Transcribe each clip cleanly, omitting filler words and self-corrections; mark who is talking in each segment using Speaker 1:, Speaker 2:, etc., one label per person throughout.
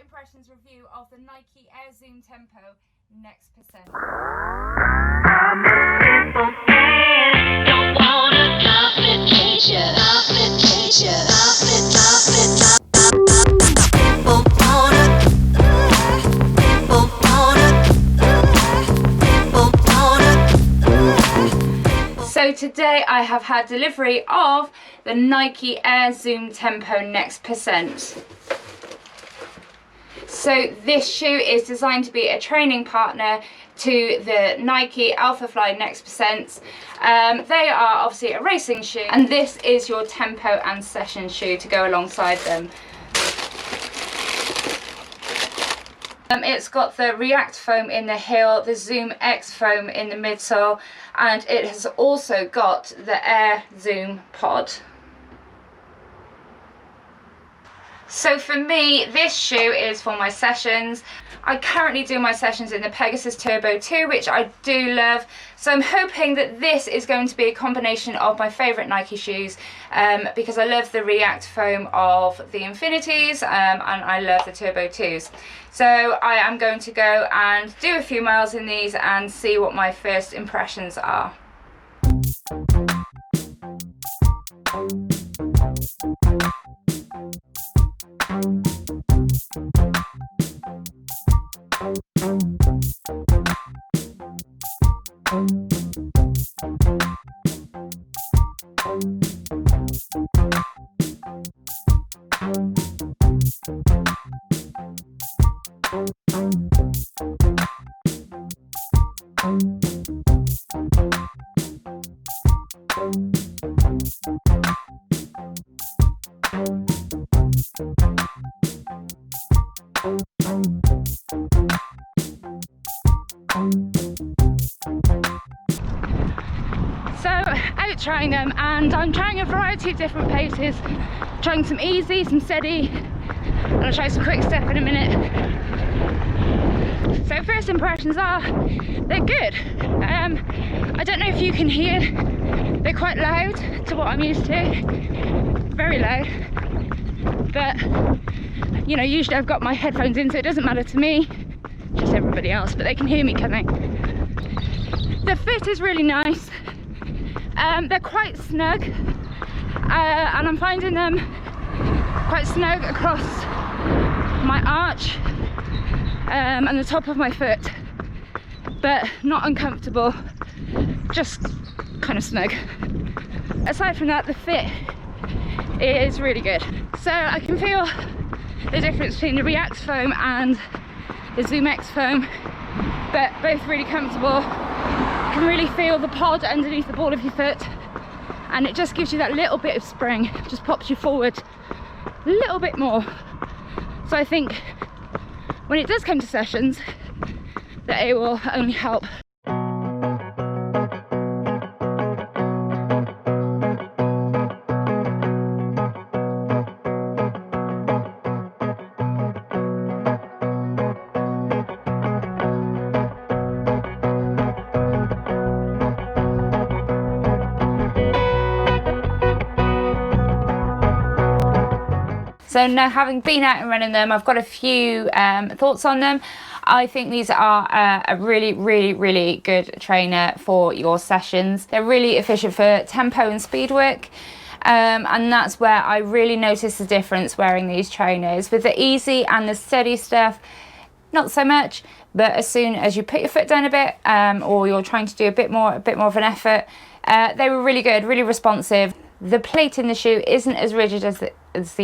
Speaker 1: impressions review of the Nike Air Zoom Tempo Next Percent. So today I have had delivery of the Nike Air Zoom Tempo Next Percent. So this shoe is designed to be a training partner to the Nike Alphafly Next Percent. They are obviously a racing shoe, and this is your tempo and session shoe to go alongside them. It's got the React foam in the heel, the ZoomX foam in the midsole, and it has also got the Air Zoom pod. So for me, this shoe is for my sessions. I currently do my sessions in the Pegasus Turbo 2, which I do love. So I'm hoping that this is going to be a combination of my favourite Nike shoes, because I love the React foam of the Infinities, and I love the Turbo 2s. So I am going to go and do a few miles in these and see what my first impressions are. So out trying them, and I'm trying a variety of different paces, trying some easy, some steady, and I'll try some quick step in a minute. So first impressions are, they're good. I don't know if you can hear, they're quite loud to what I'm used to, very loud, but you know, usually I've got my headphones in, so it doesn't matter to me, just everybody else, but they can hear me coming. The fit is really nice. They're quite snug, and I'm finding them quite snug across my arch and the top of my foot, but not uncomfortable, just kind of snug. Aside from that, the fit is really good. So I can feel the difference between the React foam and the ZoomX foam, but both really comfortable. You can really feel the pod underneath the ball of your foot, and it just gives you that little bit of spring, just pops you forward a little bit more. So I think when it does come to sessions, that it will only help. So now, having been out and running them, I've got a few thoughts on them. I think these are a really good trainer for your sessions. They're really efficient for tempo and speed work, and that's where I really notice the difference wearing these trainers. With the easy and the steady stuff, not so much, but as soon as you put your foot down a bit, or you're trying to do a bit more of an effort, they were really good, really responsive. The plate in the shoe isn't as rigid as the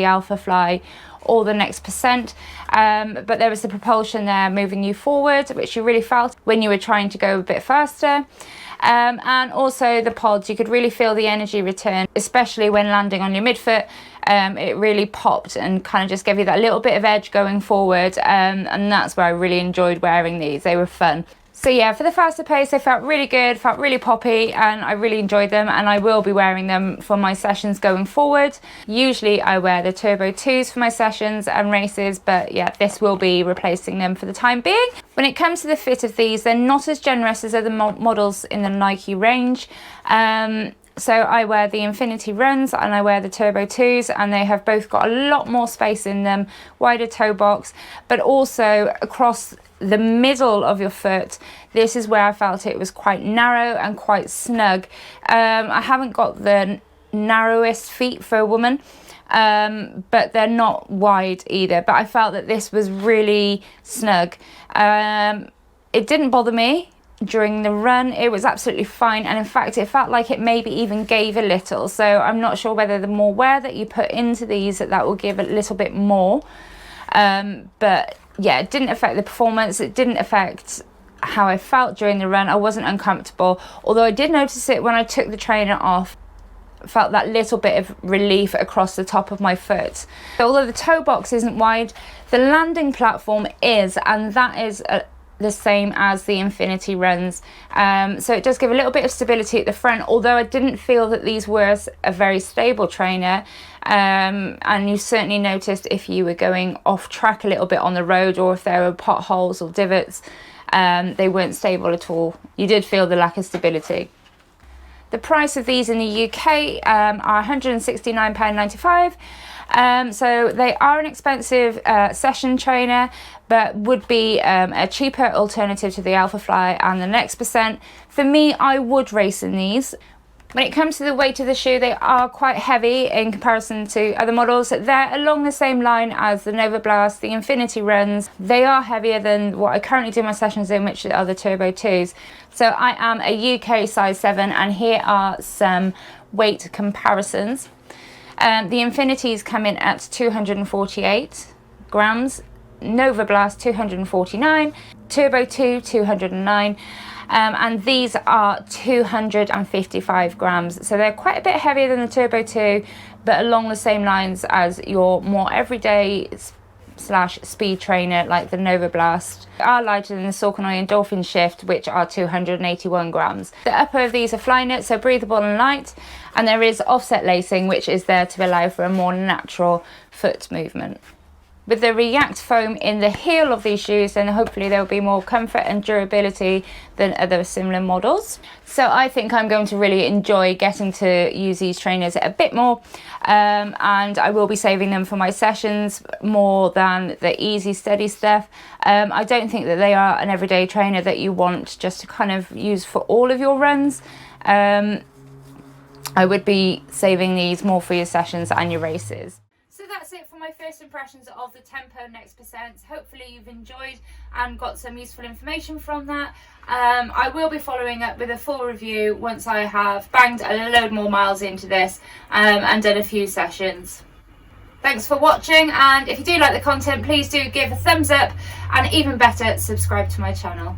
Speaker 1: Alphafly or the Next Percent, but there was the propulsion there moving you forward, which you really felt when you were trying to go a bit faster. And also the pods, you could really feel the energy return, especially when landing on your midfoot. It really popped and kind of just gave you that little bit of edge going forward, and that's where I really enjoyed wearing these. They were fun. So yeah, for the faster pace, they felt really good, felt really poppy, and I really enjoyed them, and I will be wearing them for my sessions going forward. Usually I wear the Turbo 2s for my sessions and races, but yeah, this will be replacing them for the time being. When it comes to the fit of these, they're not as generous as other models in the Nike range. So I wear the Infinity Runs and I wear the Turbo 2s, and they have both got a lot more space in them, wider toe box, but also across the middle of your foot. This is where I felt it was quite narrow and quite snug. I haven't got the narrowest feet for a woman, but they're not wide either, but I felt that this was really snug. It didn't bother me during the run. It was absolutely fine, and in fact it felt like it maybe even gave a little, so I'm not sure whether the more wear that you put into these that will give a little bit more, but yeah, it didn't affect the performance. It didn't affect how I felt during the run. I wasn't uncomfortable, although I did notice it when I took the trainer off. Felt that little bit of relief across the top of my foot. Although the toe box isn't wide, the landing platform is, and that is the same as the Infinity Runs, so it does give a little bit of stability at the front, although I didn't feel that these were a very stable trainer, and you certainly noticed if you were going off track a little bit on the road, or if there were potholes or divots, they weren't stable at all. You did feel the lack of stability. The price of these in the UK are £169.95. So they are an expensive session trainer, but would be a cheaper alternative to the Alphafly and the Next %. For me, I would race in these. When it comes to the weight of the shoe, they are quite heavy in comparison to other models. They're along the same line as the Nova Blast, the Infinity Runs. They are heavier than what I currently do my sessions in, which are the Turbo 2s. So I am a UK size 7, and here are some weight comparisons. The Infinities come in at 248 grams, Nova Blast 249, Turbo 2 209, and these are 255 grams. So they're quite a bit heavier than the Turbo 2, but along the same lines as your more everyday / speed trainer like the Nova Blast. They are lighter than the Saucony and Dolphin Shift, which are 281 grams. The upper of these are Flyknits So Breathable and light, and there is offset lacing, which is there to allow for a more natural foot movement. With the React foam in the heel of these shoes, then hopefully there will be more comfort and durability than other similar models. So I think I'm going to really enjoy getting to use these trainers a bit more, and I will be saving them for my sessions more than the easy steady stuff. I don't think that they are an everyday trainer that you want just to kind of use for all of your runs. I would be saving these more for your sessions and your races. So that's it for my first impressions of the Tempo Next %. Hopefully you've enjoyed and got some useful information from that. I will be following up with a full review once I have banged a load more miles into this and done a few sessions. Thanks for watching, and if you do like the content, please do give a thumbs up, and even better, subscribe to my channel.